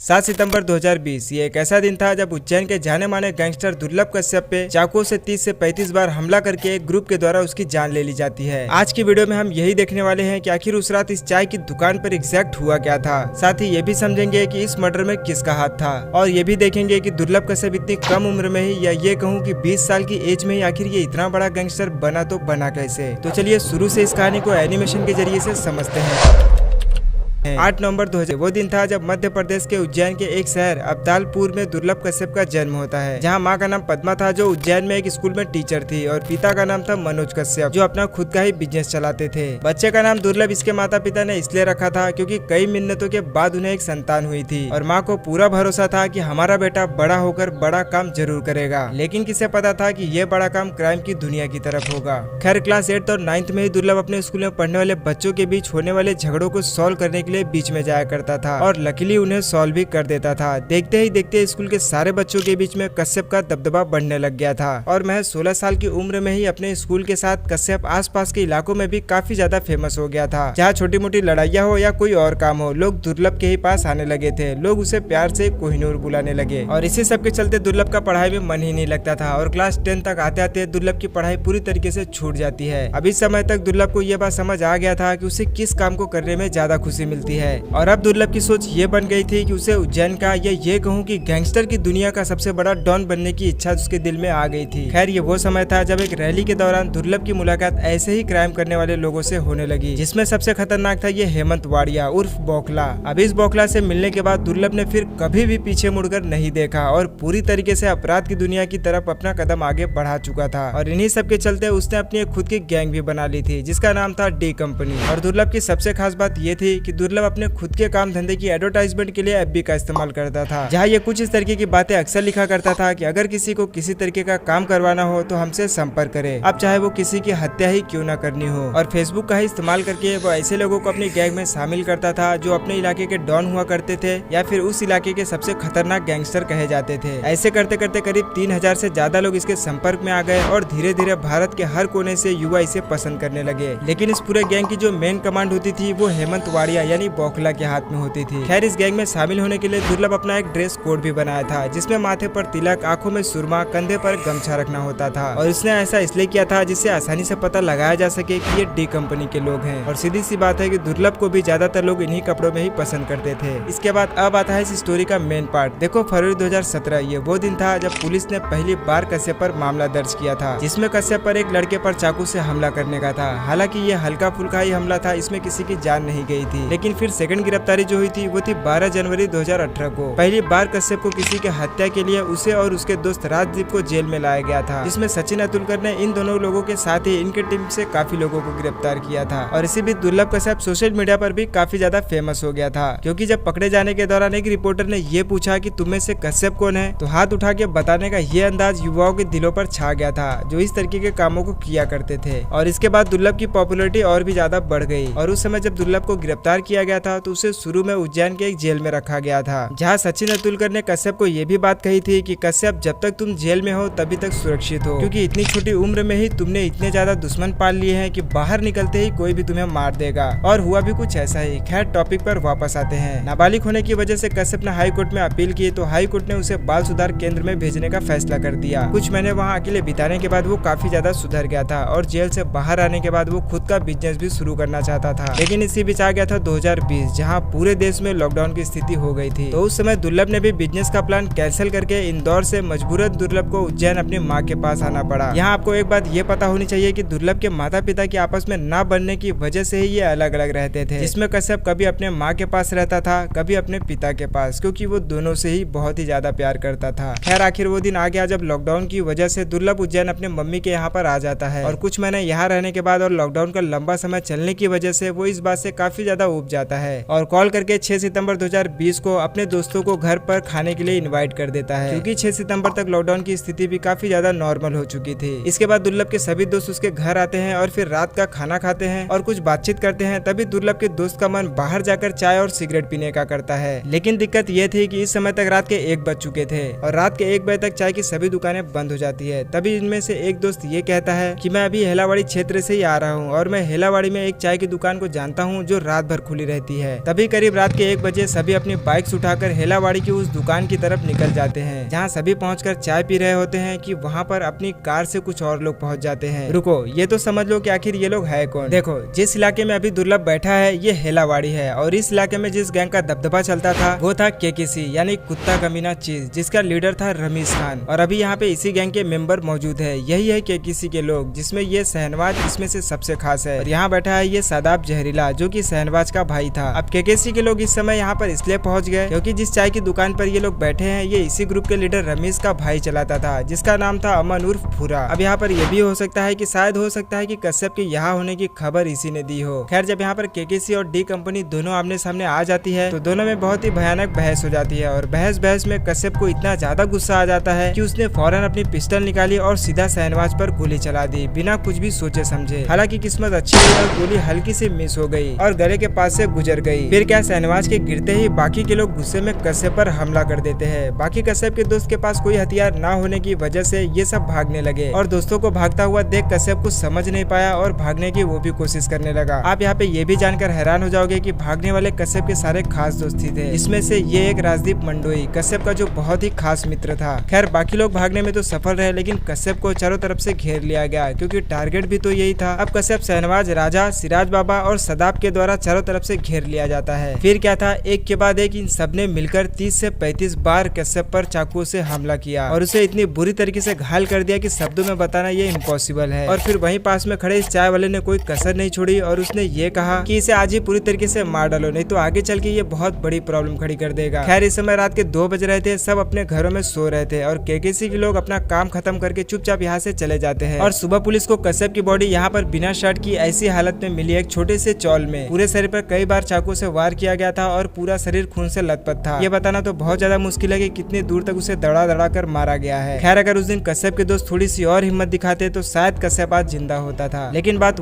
7 सितंबर 2020 ये एक ऐसा दिन था जब उज्जैन के जाने माने गैंगस्टर दुर्लभ कश्यप पे चाकू से 30 से 35 बार हमला करके एक ग्रुप के द्वारा उसकी जान ले ली जाती है। आज की वीडियो में हम यही देखने वाले हैं कि आखिर उस रात इस चाय की दुकान पर एग्जैक्ट हुआ क्या था। साथ ही ये भी समझेंगे कि इस मर्डर में किसका हाथ था और ये भी देखेंगे कि दुर्लभ कश्यप इतनी कम उम्र में ही या ये कहूँ कि 20 साल की एज में ही आखिर ये इतना बड़ा गैंगस्टर बना तो बना कैसे। तो चलिए शुरू से इस कहानी को एनिमेशन के जरिए से समझते हैं। 8 नवंबर 2000 वो दिन था जब मध्य प्रदेश के उज्जैन के एक शहर अब्दालपुर में दुर्लभ कश्यप का जन्म होता है, जहां मां का नाम पद्मा था जो उज्जैन में एक स्कूल में टीचर थी और पिता का नाम था मनोज कश्यप जो अपना खुद का ही बिजनेस चलाते थे। बच्चे का नाम दुर्लभ इसके माता पिता ने इसलिए रखा था क्योंकि कई मिन्नतों के बाद उन्हें एक संतान हुई थी और माँ को पूरा भरोसा था कि हमारा बेटा बड़ा होकर बड़ा काम जरूर करेगा। लेकिन किसे पता था कि ये बड़ा काम क्राइम की दुनिया की तरफ होगा। खैर क्लास 8 और 9th में ही दुर्लभ अपने स्कूल में पढ़ने वाले बच्चों के बीच होने वाले झगड़ों को सॉल्व करने के लिए बीच में जाया करता था और लकीली उन्हें सॉल्व भी कर देता था। देखते ही देखते स्कूल के सारे बच्चों के बीच में कश्यप का दबदबा बढ़ने लग गया था और महज 16 साल की उम्र में ही अपने स्कूल के साथ कश्यप आसपास के इलाकों में भी काफी ज्यादा फेमस हो गया था। जहाँ छोटी मोटी लड़ाइयाँ हो या कोई और काम हो, लोग दुर्लभ के ही पास आने लगे थे। लोग उसे प्यार से कोहिनूर बुलाने लगे और इसी सब के चलते दुर्लभ का पढ़ाई में मन ही नहीं लगता था और क्लास 10 तक आते आते दुर्लभ की पढ़ाई पूरी तरीके से छूट जाती है। अब इस समय तक दुर्लभ को यह बात समझ आ गया था कि उसे किस काम को करने में ज्यादा खुशी मिलती है और अब दुर्लभ की सोच ये बन गई थी कि उसे उज्जैन का या ये कहूँ कि गैंगस्टर की दुनिया का सबसे बड़ा डॉन बनने की इच्छा उसके दिल में आ गई थी। खैर ये वो समय था जब एक रैली के दौरान दुर्लभ की मुलाकात ऐसे ही क्राइम करने वाले लोगों से होने लगी, जिसमें सबसे खतरनाक था ये हेमंत वाड़िया उर्फ बौखला। अब इस बौखला से मिलने के बाद दुर्लभ ने फिर कभी भी पीछे मुड़कर नहीं देखा और पूरी तरीके से अपराध की दुनिया की तरफ अपना कदम आगे बढ़ा चुका था और इन्हीं सब के चलते उसने अपनी एक खुद की गैंग भी बना ली थी जिसका नाम था डी कंपनी। और दुर्लभ की सबसे खास बात ये थी कि दुर्लभ अपने खुद के काम धंधे की एडवर्टाइजमेंट के लिए एफबी का इस्तेमाल करता था, जहाँ ये कुछ इस तरीके की बातें अक्सर लिखा करता था कि अगर किसी को किसी तरीके का काम करवाना हो तो हमसे संपर्क करे, अब चाहे वो किसी की हत्या ही क्यों ना करनी हो। और फेसबुक का ही इस्तेमाल करके वो ऐसे लोगों को अपनी गैंग में शामिल करता था जो अपने इलाके के डॉन हुआ करते थे या फिर उस इलाके के सबसे खतरनाक गैंगस्टर कहे जाते थे। ऐसे करते करते करीब 3000 से ज्यादा लोग इसके संपर्क में आ गए और धीरे धीरे भारत के हर कोने से युवा इसे पसंद करने लगे। लेकिन इस पूरे गैंग की जो मेन कमांड होती थी वो हेमंत वाड़िया यानी बौखला के हाथ में होती थी। खैर इस गैंग में शामिल होने के लिए दुर्लभ अपना एक ड्रेस कोड भी बनाया था जिसमें माथे पर तिलक, आंखों में सुरमा, कंधे पर गमछा रखना होता था और इसने ऐसा इसलिए किया था जिससे आसानी से पता लगाया जा सके कि ये डी कंपनी के लोग हैं। और सीधी सी बात है कि दुर्लभ को भी ज्यादातर लोग इन्हीं कपड़ों में ही पसंद करते थे। इसके बाद अब आता है इस स्टोरी का मेन पार्ट। देखो फरवरी 2017 ये वो दिन था जब पुलिस ने पहली बार कश्यप पर मामला दर्ज किया था, जिसमें कश्यप पर एक लड़के पर चाकू से हमला करने का था। हालांकि ये हल्का फुल्का ही हमला था, इसमें किसी की जान नहीं गई थी। लेकिन फिर सेकंड गिरफ्तारी जो हुई थी वो थी 12 जनवरी 2018 को। पहली बार कश्यप को किसी के हत्या के लिए उसे और उसके दोस्त राजदीप को जेल में लाया गया था, जिसमें सचिन अतुलकर ने इन दोनों लोगों के साथ ही इनके टीम से काफी लोगों को गिरफ्तार किया था। और इसी बीच दुर्लभ कश्यप सोशल मीडिया पर भी काफी ज्यादा फेमस हो गया था, क्योंकि जब पकड़े जाने के दौरान एक रिपोर्टर ने ये पूछा कि तुम्हें से कश्यप कौन है, तो हाथ उठा के बताने का ये अंदाज युवाओं के दिलों पर छा गया था जो इस तरीके के कामों को किया करते थे। और इसके बाद दुर्लभ की पॉपुलैरिटी और भी ज्यादा बढ़ गई और उस समय जब दुर्लभ को गिरफ्तार किया गया था तो उसे शुरू में उज्जैन के एक जेल में रखा गया था, जहाँ सचिन अतुलकर ने कश्यप को ये भी बात कही थी कि कश्यप जब तक तुम जेल में हो तभी तक सुरक्षित हो, क्योंकि इतनी छोटी उम्र में ही तुमने इतने ज्यादा दुश्मन पाल लिए हैं कि बाहर निकलते ही कोई भी तुम्हें मार देगा। और हुआ भी कुछ ऐसा ही। खैर टॉपिक पर वापस आते हैं। नाबालिग होने की वजह से कश्यप ने हाई कोर्ट में अपील की तो हाई कोर्ट ने उसे बाल सुधार केंद्र में भेजने का फैसला कर दिया। कुछ महीने वहाँ अकेले बिताने के बाद वो काफी ज्यादा सुधर गया था और जेल से बाहर आने के बाद वो खुद का बिजनेस भी शुरू करना चाहता था। लेकिन इसी बीच आ गया था 2020, जहाँ पूरे देश में लॉकडाउन की स्थिति हो गई थी। तो उस समय दुर्लभ ने भी बिजनेस का प्लान कैंसिल करके इंदौर से मजबूरन दुर्लभ को उज्जैन अपनी माँ के पास आना पड़ा। यहाँ आपको एक बात ये पता होनी चाहिए कि दुर्लभ के माता पिता के आपस में ना बनने की वजह से ही ये अलग अलग रहते थे, जिसमें कश्यप कभी अपने माँ के पास रहता था, कभी अपने पिता के पास, क्योंकि वो दोनों से ही बहुत ही ज्यादा प्यार करता था। खैर आखिर वो दिन आ गया जब लॉकडाउन की वजह से दुर्लभ उज्जैन अपने मम्मी के यहाँ पर आ जाता है और कुछ महीने यहाँ रहने के बाद और लॉकडाउन का लंबा समय चलने की वजह से वो इस बात से काफी ज्यादा ऊब जाता है और कॉल करके 6 सितंबर 2020 को अपने दोस्तों को घर पर खाने के लिए इनवाइट कर देता है, क्योंकि 6 सितंबर तक लॉकडाउन की स्थिति भी काफी ज्यादा नॉर्मल हो चुकी थी। इसके बाद दुर्लभ के सभी दोस्त उसके घर आते हैं और फिर रात का खाना खाते हैं और कुछ बातचीत करते हैं। तभी दुर्लभ के दोस्त का मन बाहर जाकर चाय और सिगरेट पीने का करता है। लेकिन दिक्कत ये थी कि इस समय तक रात के 1 बज चुके थे और रात के 1 बजे तक चाय की सभी दुकानें बंद हो जाती है। तभी इनमें से एक दोस्त ये कहता है कि मैं अभी हेलावाड़ी क्षेत्र से ही आ रहा हूँ और मैं हेलावाड़ी में एक चाय की दुकान को जानता हूँ जो रात भर खुली रहती है। तभी करीब रात के 1 बजे सभी अपनी बाइक्स उठाकर हेलावाड़ी की उस दुकान की तरफ निकल जाते हैं, जहाँ सभी पहुंचकर चाय पी रहे होते हैं कि वहाँ पर अपनी कार से कुछ और लोग पहुंच जाते हैं। रुको, ये तो समझ लो कि आखिर ये लोग है कौन। देखो, जिस इलाके में अभी दुर्लभ बैठा है ये हेलावाड़ी है, और इस इलाके में जिस गैंग का दबदबा चलता था वो था केकेसी यानी कुत्ता कमीना चीज, जिसका लीडर था रमीज खान। और अभी यहाँ पे इसी गैंग के मेंबर मौजूद है। यही है केकेसी के लोग, जिसमें ये शहनवाज इसमें से सबसे खास है। और यहाँ बैठा है ये सादाब जहरीला, जो कि शहनवाज का भाई था। अब केकेसी के लोग इस समय यहाँ पर इसलिए पहुंच गए क्योंकि जिस चाय की दुकान पर ये लोग बैठे हैं ये इसी ग्रुप के लीडर रमीज का भाई चलाता था, जिसका नाम था अमन उर्फ भूरा। अब यहाँ पर यह भी हो सकता है कि शायद हो सकता है कि कश्यप के यहाँ होने की खबर इसी ने दी हो। खैर, जब यहाँ पर केकेसी और डी कंपनी दोनों आमने सामने आ जाती है तो दोनों में बहुत ही भयानक बहस हो जाती है। और बहस में कश्यप को इतना ज्यादा गुस्सा आ जाता है कि उसने फौरन अपनी पिस्टल निकाली और सीधा शहनवाज पर गोली चला दी, बिना कुछ भी सोचे समझे। हालांकि किस्मत अच्छी है और गोली हल्की से मिस हो गई और गले के पास से गुजर गई। फिर क्या, शहनवाज के गिरते ही बाकी के लोग गुस्से में कश्यप पर हमला कर देते हैं। बाकी कश्यप के दोस्त के पास कोई हथियार न होने की वजह से ये सब भागने लगे, और दोस्तों को भागता हुआ देख कश्यप कुछ समझ नहीं पाया और भागने की वो भी कोशिश करने लगा। आप यहाँ पे ये भी जानकर हैरान हो जाओगे कि भागने वाले कश्यप के सारे खास दोस्त ही थे। इसमें से ये एक राजदीप मंडोई, कश्यप का जो बहुत ही खास मित्र था। खैर, बाकी लोग भागने में तो सफल रहे, लेकिन कश्यप को चारों तरफ से घेर लिया गया, क्योंकि टारगेट भी तो यही था। अब कश्यप शहनवाज, राजा, सिराज बाबा और सदाब के द्वारा चारों तरफ से घेर लिया जाता है। फिर क्या था, एक के बाद एक इन सबने मिलकर 30 से 35 बार कश्यप पर चाकू से हमला किया और उसे इतनी बुरी तरीके से घायल कर दिया कि शब्दों में बताना ये इम्पॉसिबल है। और फिर वहीं पास में खड़े इस चाय वाले ने कोई कसर नहीं छोड़ी और उसने ये कहा कि इसे आज ही पूरी तरीके से मार डालो, नहीं तो आगे चल के ये बहुत बड़ी प्रॉब्लम खड़ी कर देगा। खैर, इस समय रात के 2 बज रहे थे, सब अपने घरों में सो रहे थे और केकेसी के लोग अपना काम खत्म करके चुपचाप यहाँ से चले जाते हैं। और सुबह पुलिस को कश्यप की बॉडी यहाँ पर बिना शर्ट की ऐसी हालत में मिली, एक छोटे से चौल में। पूरे शरीर पर कई बार चाकू से वार किया गया था और पूरा शरीर खून से लथपथ था। ये बताना तो बहुत ज्यादा मुश्किल है कि कितनी दूर तक उसे दड़ा दड़ा कर मारा गया है। खैर, अगर उस दिन कश्यप के दोस्त थोड़ी सी और हिम्मत दिखाते तो शायद कश्यप आज जिंदा होता था, लेकिन बात